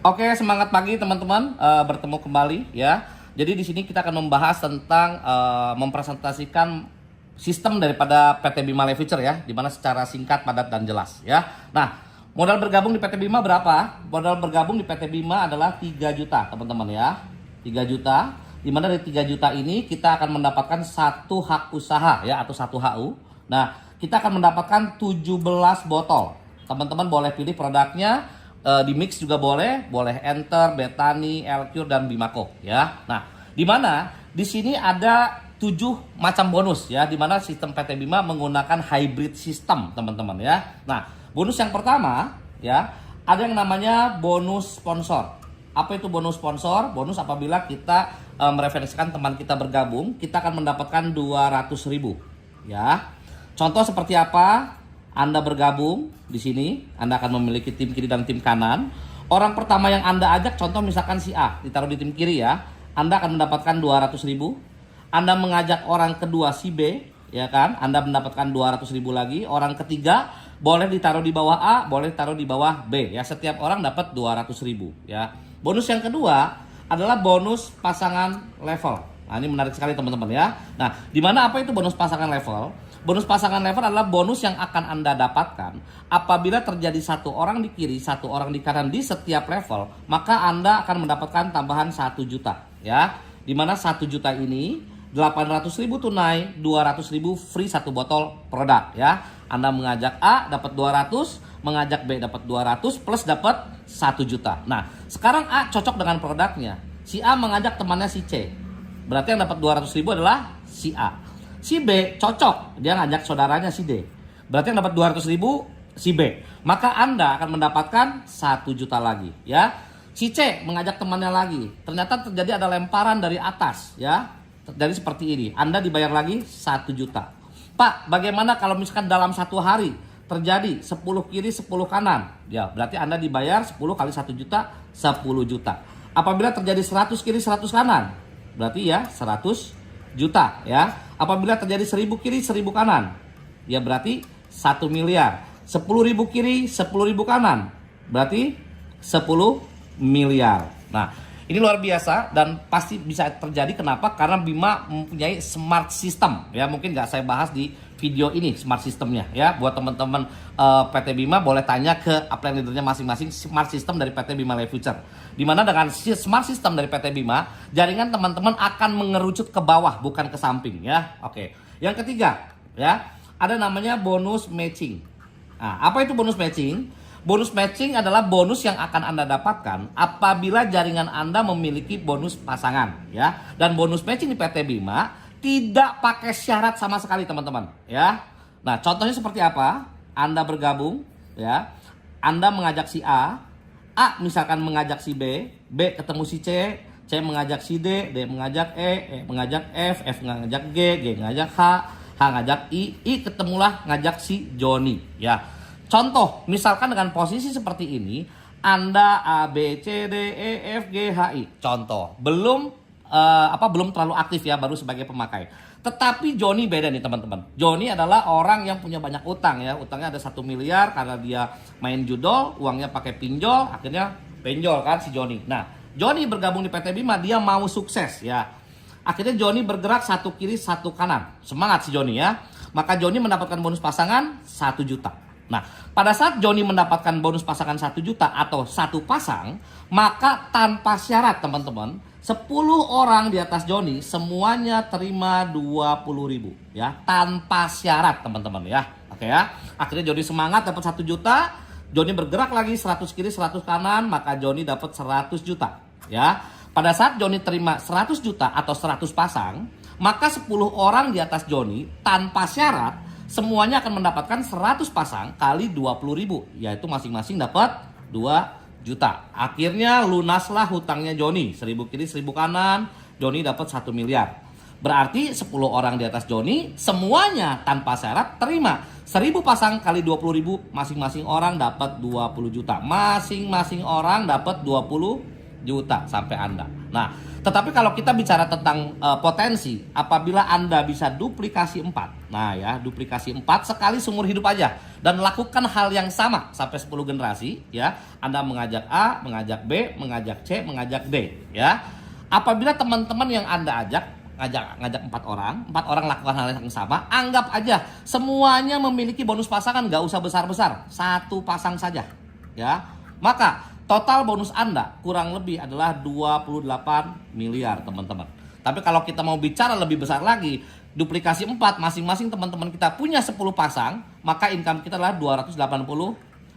Oke, semangat pagi teman-teman, bertemu kembali ya. Jadi di sini kita akan membahas tentang mempresentasikan sistem daripada PT Bima Life Future ya, dimana secara singkat, padat dan jelas ya. Nah, modal bergabung di PT Bima berapa? Modal bergabung di PT Bima adalah 3 juta teman-teman ya. 3 juta, dimana dari 3 juta ini kita akan mendapatkan satu hak usaha ya, atau satu HU. Nah, kita akan mendapatkan 17 botol. Teman-teman boleh pilih produknya. Di mix juga boleh Enter, Betani, Elcure dan Bimako ya. Nah, di mana di sini ada 7 macam bonus ya, di mana sistem PT Bima menggunakan hybrid system teman-teman ya. Nah, bonus yang pertama ya, ada yang namanya bonus sponsor. Apa itu bonus sponsor? Bonus apabila kita mereferensikan teman kita bergabung, kita akan mendapatkan 200.000 ya. Contoh seperti apa? Anda bergabung di sini, Anda akan memiliki tim kiri dan tim kanan. Orang pertama yang Anda ajak, contoh misalkan si A, ditaruh di tim kiri ya, Anda akan mendapatkan 200.000. Anda mengajak orang kedua si B, ya kan, Anda mendapatkan 200.000 lagi. Orang ketiga boleh ditaruh di bawah A, boleh ditaruh di bawah B, ya. Setiap orang dapat 200.000 ya. Bonus yang kedua adalah bonus pasangan level. Nah, ini menarik sekali teman-teman ya. Nah, di mana apa itu bonus pasangan level? Bonus pasangan level adalah bonus yang akan Anda dapatkan apabila terjadi satu orang di kiri, satu orang di kanan di setiap level, maka Anda akan mendapatkan tambahan 1 juta ya. Dimana 1 juta ini 800.000 tunai, 200.000 free satu botol produk ya. Anda mengajak A dapat 200, mengajak B dapat 200 plus dapat 1 juta. Nah, sekarang A cocok dengan produknya. Si A mengajak temannya si C. Berarti yang dapat 200.000 adalah si A. Si B cocok, dia ngajak saudaranya si D. Berarti yang dapat 200.000 si B. Maka Anda akan mendapatkan 1 juta lagi ya. Si C mengajak temannya lagi. Ternyata terjadi ada lemparan dari atas ya. Jadi seperti ini. Anda dibayar lagi 1 juta. Pak, bagaimana kalau misalkan dalam satu hari terjadi 10 kiri 10 kanan? Ya, berarti Anda dibayar 10 kali 1 juta, 10 juta. Apabila terjadi 100 kiri 100 kanan, berarti ya 100 juta ya. Apabila terjadi 1000 kiri 1000 kanan, ya berarti 1 miliar. 10.000 kiri 10.000 kanan, berarti 10 miliar. Nah, ini luar biasa dan pasti bisa terjadi. Kenapa? Karena Bima mempunyai smart system ya. Mungkin nggak saya bahas di video ini smart systemnya ya. Buat teman-teman PT Bima boleh tanya ke upline leadernya masing-masing smart system dari PT Bima Life Future. Dimana dengan smart system dari PT Bima, jaringan teman-teman akan mengerucut ke bawah bukan ke samping ya. Oke. Yang ketiga ya, ada namanya bonus matching. Nah, apa itu bonus matching? Bonus matching adalah bonus yang akan Anda dapatkan apabila jaringan Anda memiliki bonus pasangan ya. Dan bonus matching di PT Bima tidak pakai syarat sama sekali teman-teman ya. Nah, contohnya seperti apa? Anda bergabung ya. Anda mengajak si A, A misalkan mengajak si B, B ketemu si C, C mengajak si D, D mengajak E mengajak F, F mengajak G, G mengajak H, H ngajak I ketemulah ngajak si Joni ya. Contoh, misalkan dengan posisi seperti ini, Anda A, B, C, D, E, F, G, H, I. Contoh, belum terlalu aktif ya, baru sebagai pemakai. Tetapi Joni beda nih teman-teman. Joni adalah orang yang punya banyak utang ya. Utangnya ada 1 miliar karena dia main judol, uangnya pakai pinjol, akhirnya penjol kan si Joni. Nah, Joni bergabung di PT Bima, dia mau sukses ya. Akhirnya Joni bergerak satu kiri satu kanan. Semangat si Joni ya. Maka Joni mendapatkan bonus pasangan 1 juta. Nah, pada saat Joni mendapatkan bonus pasangan 1 juta atau satu pasang, maka tanpa syarat teman-teman, 10 orang di atas Joni semuanya terima 20.000 ya, tanpa syarat teman-teman ya. Oke ya. Akhirnya Joni semangat dapat 1 juta, Joni bergerak lagi 100 kiri 100 kanan, maka Joni dapat 100 juta ya. Pada saat Joni terima 100 juta atau 100 pasang, maka 10 orang di atas Joni tanpa syarat semuanya akan mendapatkan 100 pasang kali 20.000, yaitu masing-masing dapat 2 juta. Akhirnya lunaslah hutangnya Joni, 1000 kiri 1000 kanan, Joni dapat 1 miliar. Berarti 10 orang di atas Joni semuanya tanpa syarat terima 1000 pasang kali 20.000, masing-masing orang dapat 20 juta. Masing-masing orang dapat 20 juta sampai Anda. Nah, tetapi kalau kita bicara tentang potensi, apabila Anda bisa duplikasi 4. Nah ya, duplikasi 4 sekali seumur hidup aja dan lakukan hal yang sama sampai 10 generasi ya. Anda mengajak A, mengajak B, mengajak C, mengajak D ya. Apabila teman-teman yang Anda ngajak 4 orang lakukan hal yang sama, anggap aja semuanya memiliki bonus pasangan, nggak usah besar-besar, 1 pasang saja ya. Maka total bonus Anda kurang lebih adalah 28 miliar teman-teman. Tapi kalau kita mau bicara lebih besar lagi, duplikasi 4, masing-masing teman-teman kita punya 10 pasang, maka income kita adalah 280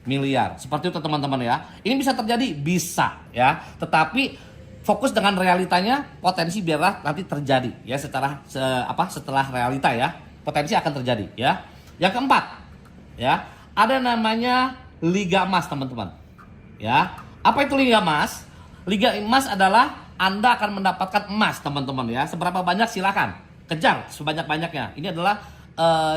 miliar. Seperti itu teman-teman ya. Ini bisa terjadi? Bisa ya. Tetapi fokus dengan realitanya, potensi biarlah nanti terjadi ya setelah realita ya. Potensi akan terjadi ya. Yang keempat ya, ada namanya Liga Emas teman-teman. Ya. Apa itu Liga Emas? Liga Emas adalah Anda akan mendapatkan emas teman-teman ya. Seberapa banyak silakan kejar sebanyak-banyaknya. Ini adalah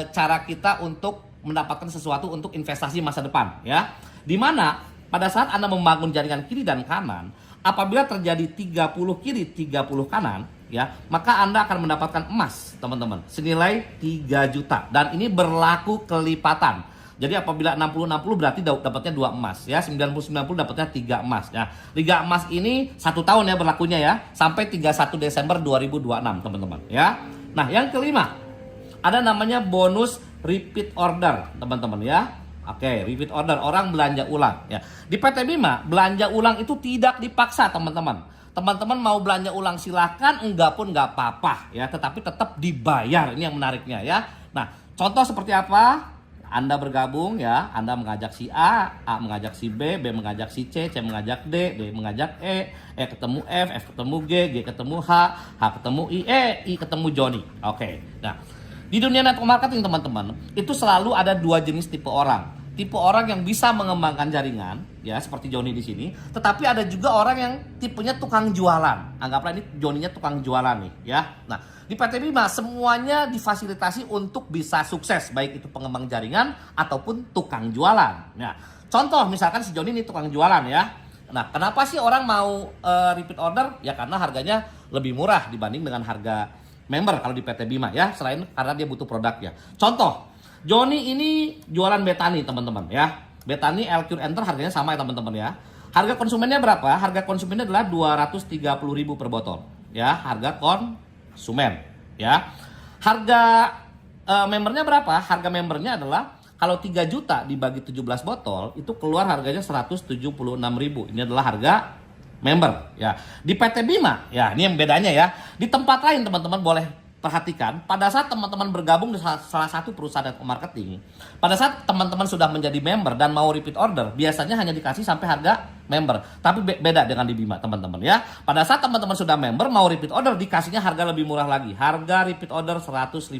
cara kita untuk mendapatkan sesuatu untuk investasi masa depan ya. Dimana pada saat Anda membangun jaringan kiri dan kanan, apabila terjadi 30 kiri 30 kanan ya, maka Anda akan mendapatkan emas teman-teman senilai 3 juta dan ini berlaku kelipatan. Jadi apabila 60-60 berarti dapatnya 2 emas ya, 90-90 dapatnya 3 emas ya. Liga Emas ini 1 tahun ya berlakunya ya, sampai 31 Desember 2026 teman-teman ya. Nah, yang kelima ada namanya bonus repeat order teman-teman ya. Oke, repeat order, orang belanja ulang ya. Di PT Bima belanja ulang itu tidak dipaksa teman-teman. Teman-teman mau belanja ulang silahkan, enggak pun enggak apa-apa ya, tetapi tetap dibayar. Ini yang menariknya ya. Nah, contoh seperti apa? Anda bergabung ya, Anda mengajak si A mengajak si B mengajak si C mengajak D mengajak E ketemu F ketemu G ketemu H ketemu I ketemu Joni. Oke. Nah, di dunia network marketing teman-teman, itu selalu ada 2 jenis tipe orang. Tipe orang yang bisa mengembangkan jaringan, ya seperti Joni di sini. Tetapi ada juga orang yang tipenya tukang jualan. Anggaplah ini Joninya tukang jualan nih, ya. Nah, di PT Bima semuanya difasilitasi untuk bisa sukses, baik itu pengembang jaringan ataupun tukang jualan. Nah, contoh misalkan si Joni ini tukang jualan ya. Nah, kenapa sih orang mau repeat order? Ya karena harganya lebih murah dibanding dengan harga member kalau di PT Bima ya, selain karena dia butuh produk ya. Contoh, Joni ini jualan Betani teman-teman ya. Betani LQ Enter harganya sama ya teman-teman ya. Harga konsumennya berapa? Harga konsumennya adalah 230.000 per botol ya, harga konsumen ya. Harga membernya berapa? Harga membernya adalah kalau 3 juta dibagi 17 botol itu keluar harganya 176.000. Ini adalah harga member ya. Di PT Bima ya, ini yang bedanya ya. Di tempat lain teman-teman boleh perhatikan, pada saat teman-teman bergabung di salah satu perusahaan network marketing, pada saat teman-teman sudah menjadi member dan mau repeat order, biasanya hanya dikasih sampai harga member. Tapi beda dengan di Bima teman-teman ya. Pada saat teman-teman sudah member mau repeat order, dikasihnya harga lebih murah lagi. Harga repeat order 150.000.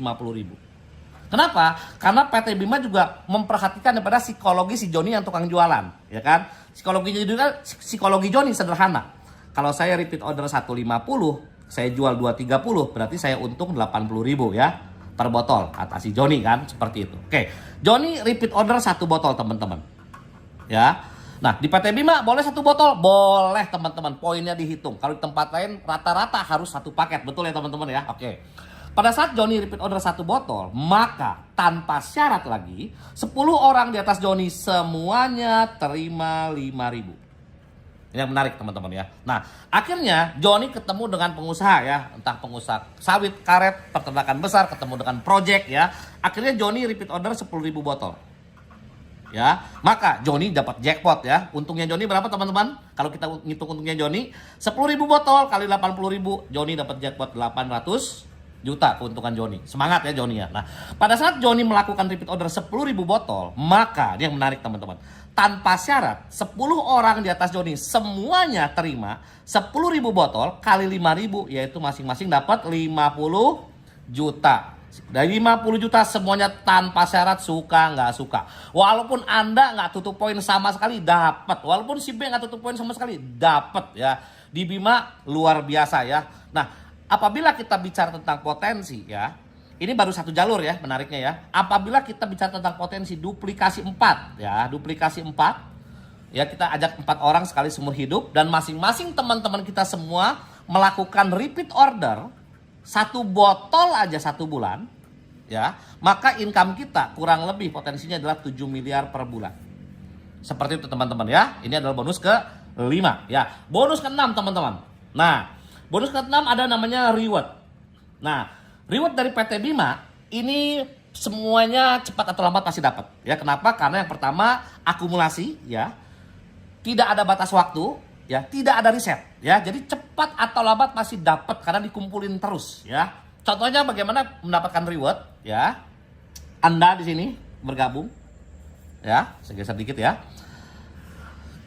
Kenapa? Karena PT Bima juga memperhatikan daripada psikologi si Joni yang tukang jualan, ya kan? Psikologi Joni sederhana. Kalau saya repeat order 150, saya jual 230, berarti saya untung 80.000 ya per botol, kata si Joni kan, seperti itu. Oke, Joni repeat order 1 botol teman-teman. Ya. Nah, di PT Bima boleh 1 botol? Boleh teman-teman, poinnya dihitung. Kalau di tempat lain rata-rata harus 1 paket, betul ya teman-teman ya? Oke. Pada saat Joni repeat order 1 botol, maka tanpa syarat lagi 10 orang di atas Joni semuanya terima 5.000. Ini yang menarik teman-teman ya. Nah, akhirnya Joni ketemu dengan pengusaha ya, entah pengusaha sawit, karet, peternakan besar, ketemu dengan project ya. Akhirnya Joni repeat order 10.000 botol. Ya, maka Joni dapat jackpot ya. Untungnya Joni berapa teman-teman? Kalau kita ngitung untungnya Joni, 10.000 botol kali 80.000, Joni dapat jackpot 800 juta keuntungan Joni. Semangat ya Joni ya. Nah, pada saat Joni melakukan repeat order 10.000 botol, maka ini yang menarik teman-teman. Tanpa syarat, 10 orang di atas Joni semuanya terima 10.000 botol kali 5.000, yaitu masing-masing dapat 50 juta. Dari 50 juta semuanya tanpa syarat, suka nggak suka. Walaupun Anda nggak tutup poin sama sekali, dapat. Walaupun si B nggak tutup poin sama sekali, dapat ya. Di Bima luar biasa ya. Nah, apabila kita bicara tentang potensi ya, ini baru 1 jalur ya, menariknya ya. Apabila kita bicara tentang potensi duplikasi 4 ya, duplikasi 4 Ya, kita ajak 4 orang sekali seumur hidup dan masing-masing teman-teman kita semua melakukan repeat order 1 botol aja 1 bulan, ya, maka income kita kurang lebih potensinya adalah 7 miliar per bulan. Seperti itu teman-teman ya. Ini adalah bonus ke-5 ya. Bonus ke-6 teman-teman. Nah, bonus ke-6 ada namanya reward. Nah, reward dari PT Bima ini semuanya cepat atau lambat pasti dapat. Ya, kenapa? Karena yang pertama akumulasi ya. Tidak ada batas waktu, ya, tidak ada riset, ya. Jadi cepat atau lambat pasti dapat karena dikumpulin terus, ya. Contohnya bagaimana mendapatkan reward, ya. Anda di sini bergabung, ya. Saya geser dikit ya.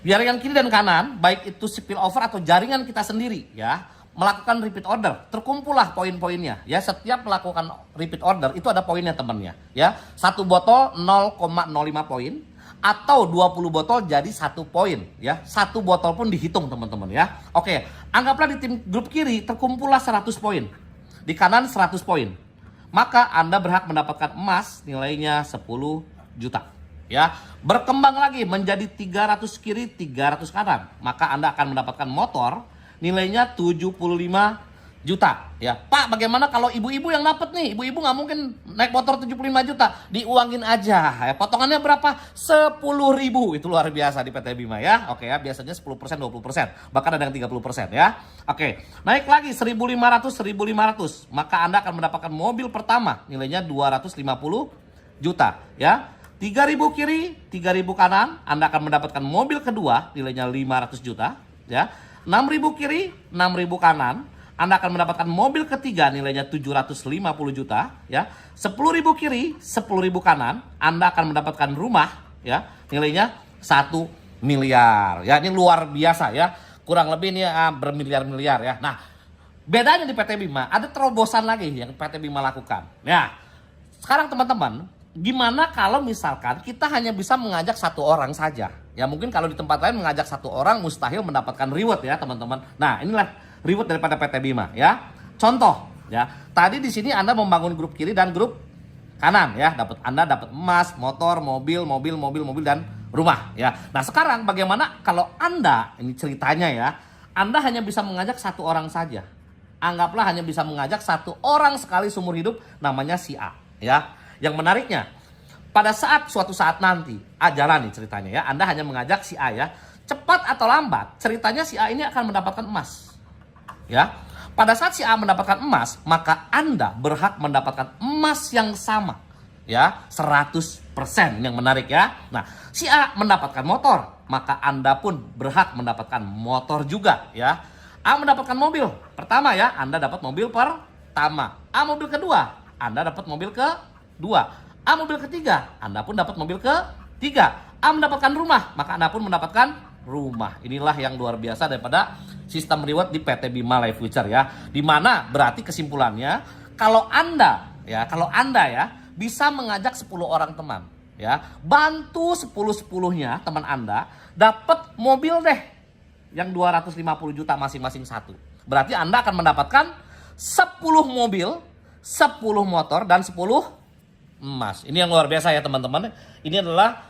Jaringan kiri dan kanan, baik itu spillover atau jaringan kita sendiri, ya, melakukan repeat order, terkumpullah poin-poinnya, ya. Setiap melakukan repeat order itu ada poinnya temannya, ya. 1 botol 0,05 poin. Atau 20 botol jadi 1 poin ya. 1 botol pun dihitung teman-teman ya. Oke, anggaplah di tim grup kiri terkumpullah 100 poin. Di kanan 100 poin. Maka Anda berhak mendapatkan emas nilainya 10 juta. Ya, berkembang lagi menjadi 300 kiri, 300 kanan. Maka Anda akan mendapatkan motor nilainya 75 juta. Ya, Pak, bagaimana kalau ibu-ibu yang dapat nih? Ibu-ibu nggak mungkin naik motor 75 juta. Diuangin aja. Ya, potongannya berapa? 10.000. Itu luar biasa di PT Bima ya. Oke ya, biasanya 10%, 20%. Bahkan ada yang 30% ya. Oke, naik lagi 1.500, 1.500. Maka Anda akan mendapatkan mobil pertama nilainya 250 juta ya. 3.000 kiri, 3.000 kanan, Anda akan mendapatkan mobil kedua nilainya 500 juta ya. 6.000 kiri, 6.000 kanan, Anda akan mendapatkan mobil ketiga nilainya 750 juta ya. 10.000 kiri, 10.000 kanan, Anda akan mendapatkan rumah ya, nilainya 1 miliar. Ya, ini luar biasa ya. Kurang lebih ini bermiliar-miliar ya. Nah, bedanya di PT Bima ada terobosan lagi yang PT Bima lakukan. Ya. Sekarang teman-teman, gimana kalau misalkan kita hanya bisa mengajak 1 orang saja? Ya, mungkin kalau di tempat lain mengajak 1 orang mustahil mendapatkan reward ya, teman-teman. Nah, inilah reward daripada PT Bima ya. Contoh ya, tadi di sini Anda membangun grup kiri dan grup kanan ya, Anda dapat emas, motor, mobil dan rumah ya. Nah, sekarang bagaimana kalau Anda, ini ceritanya ya, Anda hanya bisa mengajak 1 orang saja. Anggaplah hanya bisa mengajak 1 orang sekali seumur hidup, namanya si A ya. Yang menariknya, pada suatu saat nanti, jalan nih ceritanya ya, Anda hanya mengajak si A ya. Cepat atau lambat, ceritanya si A ini akan mendapatkan emas. Ya, pada saat si A mendapatkan emas, maka Anda berhak mendapatkan emas yang sama, ya, 100%. Yang menarik ya. Nah, si A mendapatkan motor, maka Anda pun berhak mendapatkan motor juga, ya. A mendapatkan mobil pertama ya, Anda dapat mobil pertama. A mobil kedua, Anda dapat mobil kedua. A mobil ketiga, Anda pun dapat mobil ketiga. A mendapatkan rumah, maka Anda pun mendapatkan rumah. Inilah yang luar biasa daripada sistem reward di PT Bima Life Future ya. Dimana berarti kesimpulannya kalau Anda ya bisa mengajak 10 orang teman ya, bantu 10-10-nya teman Anda dapat mobil deh yang 250 juta masing-masing 1. Berarti Anda akan mendapatkan 10 mobil, 10 motor dan 10 emas. Ini yang luar biasa ya teman-teman. Ini adalah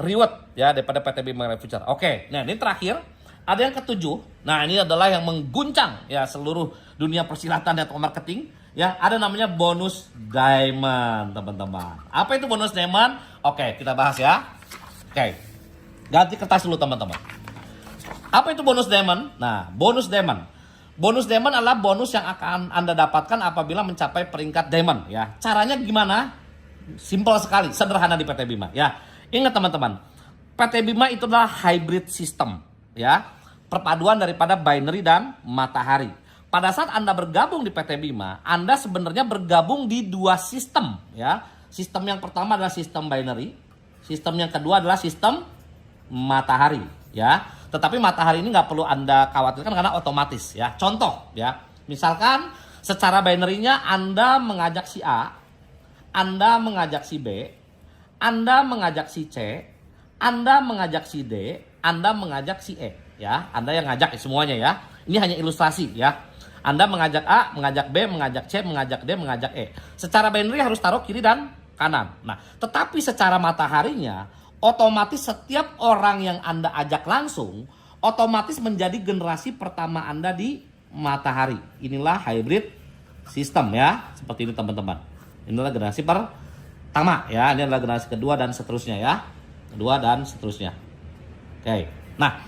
reward ya daripada PT Bima Life Future. Oke, nah ini terakhir ada yang ke-7. Nah, ini adalah yang mengguncang ya seluruh dunia persilatan dan marketing ya. Ada namanya bonus diamond, teman-teman. Apa itu bonus diamond? Oke, kita bahas ya. Oke. Ganti kertas dulu, teman-teman. Apa itu bonus diamond? Nah, bonus diamond. Bonus diamond adalah bonus yang akan Anda dapatkan apabila mencapai peringkat diamond ya. Caranya gimana? Simpel sekali, sederhana di PT Bima ya. Ingat teman-teman, PT Bima itu adalah hybrid system ya, perpaduan daripada binary dan matahari. Pada saat Anda bergabung di PT Bima, Anda sebenarnya bergabung di 2 sistem ya. Sistem yang pertama adalah sistem binary, sistem yang kedua adalah sistem matahari ya. Tetapi matahari ini nggak perlu Anda khawatirkan karena otomatis ya. Contoh ya, misalkan secara binary-nya Anda mengajak si A, Anda mengajak si B, Anda mengajak si C, Anda mengajak si D, Anda mengajak si E ya. Anda yang ngajak semuanya ya. Ini hanya ilustrasi ya. Anda mengajak A, mengajak B, mengajak C, mengajak D, mengajak E. Secara binary harus taruh kiri dan kanan. Nah, tetapi secara mataharinya otomatis setiap orang yang Anda ajak langsung, otomatis menjadi generasi pertama Anda di matahari. Inilah hybrid system ya, seperti ini teman-teman. Inilah generasi pertama ya, ini adalah generasi kedua dan seterusnya ya. Kedua dan seterusnya. Oke, nah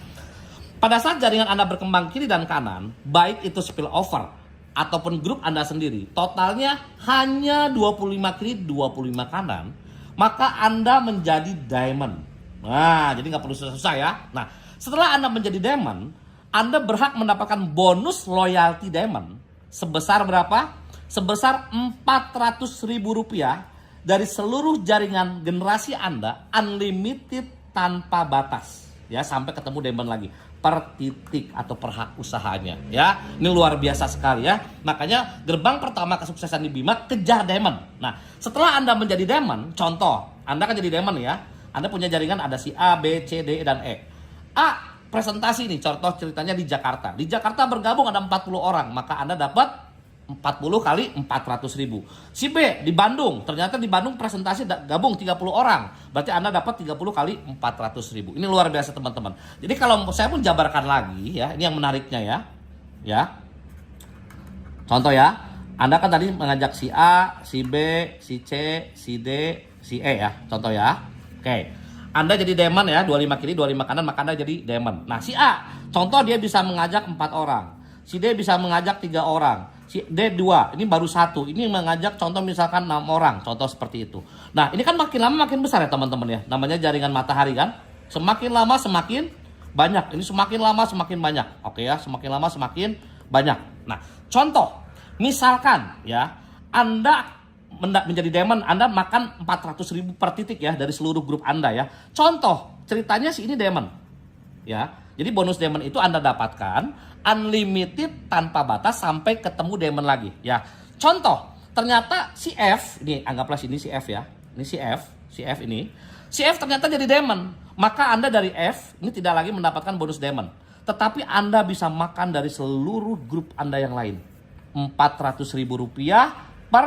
pada saat jaringan Anda berkembang kiri dan kanan, baik itu spillover ataupun grup Anda sendiri, totalnya hanya 25 kiri, 25 kanan, maka Anda menjadi diamond. Nah, jadi nggak perlu susah-susah ya. Nah, setelah Anda menjadi diamond, Anda berhak mendapatkan bonus loyalty diamond sebesar berapa? Sebesar Rp400.000 dari seluruh jaringan generasi Anda, unlimited tanpa batas. Ya, sampai ketemu diamond lagi. Per titik atau per hak usahanya ya. Ini luar biasa sekali ya. Makanya gerbang pertama kesuksesan di Bima, kejar diamond. Nah, setelah Anda menjadi diamond, contoh, Anda kan jadi diamond ya. Anda punya jaringan ada si A, B, C, D, dan E. A, presentasi nih, contoh ceritanya di Jakarta. Di Jakarta bergabung ada 40 orang, maka Anda dapat 40 kali 400.000. Si B di Bandung, ternyata di Bandung presentasi gabung 30 orang. Berarti Anda dapat 30 kali 400.000. Ini luar biasa teman-teman. Jadi kalau saya pun jabarkan lagi ya, ini yang menariknya ya. Ya. Contoh ya, Anda kan tadi mengajak si A, si B, si C, si D, si E ya. Contoh ya. Oke. Anda jadi diamond ya, 25 kiri, 25 kanan, maka Anda jadi diamond. Nah, si A, contoh dia bisa mengajak 4 orang. Si D bisa mengajak 3 orang. Si D 2, ini baru 1. Ini mengajak contoh misalkan 6 orang, contoh seperti itu. Nah, ini kan makin lama makin besar ya teman-teman ya. Namanya jaringan matahari kan. Semakin lama semakin banyak. Ini semakin lama semakin banyak. Oke ya, semakin lama semakin banyak. Nah, contoh, misalkan ya, Anda menjadi diamond, Anda makan 400.000 per titik ya dari seluruh grup Anda ya. Contoh, ceritanya si ini diamond. Ya. Jadi bonus diamond itu Anda dapatkan unlimited tanpa batas sampai ketemu diamond lagi ya. Contoh, ternyata si F, ini anggaplah sini si F ya. Ini si F ini. Si F ternyata jadi diamond. Maka Anda dari F ini tidak lagi mendapatkan bonus diamond. Tetapi Anda bisa makan dari seluruh grup Anda yang lain. Rp400.000 per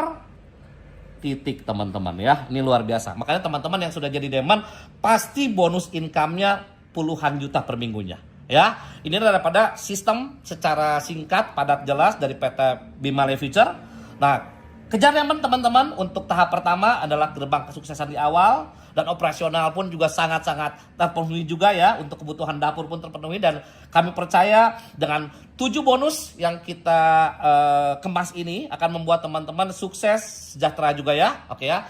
titik teman-teman ya. Ini luar biasa. Makanya teman-teman yang sudah jadi diamond pasti bonus income-nya puluhan juta per minggunya ya. Ini daripada sistem secara singkat, padat, jelas dari PT Bima Life Future. Nah, kejar diamond teman-teman. Untuk tahap pertama adalah gerbang kesuksesan di awal, dan operasional pun juga sangat-sangat terpenuhi juga ya. Untuk kebutuhan dapur pun terpenuhi, dan kami percaya dengan 7 bonus yang kita kemas ini akan membuat teman-teman sukses, sejahtera juga ya. Oke ya.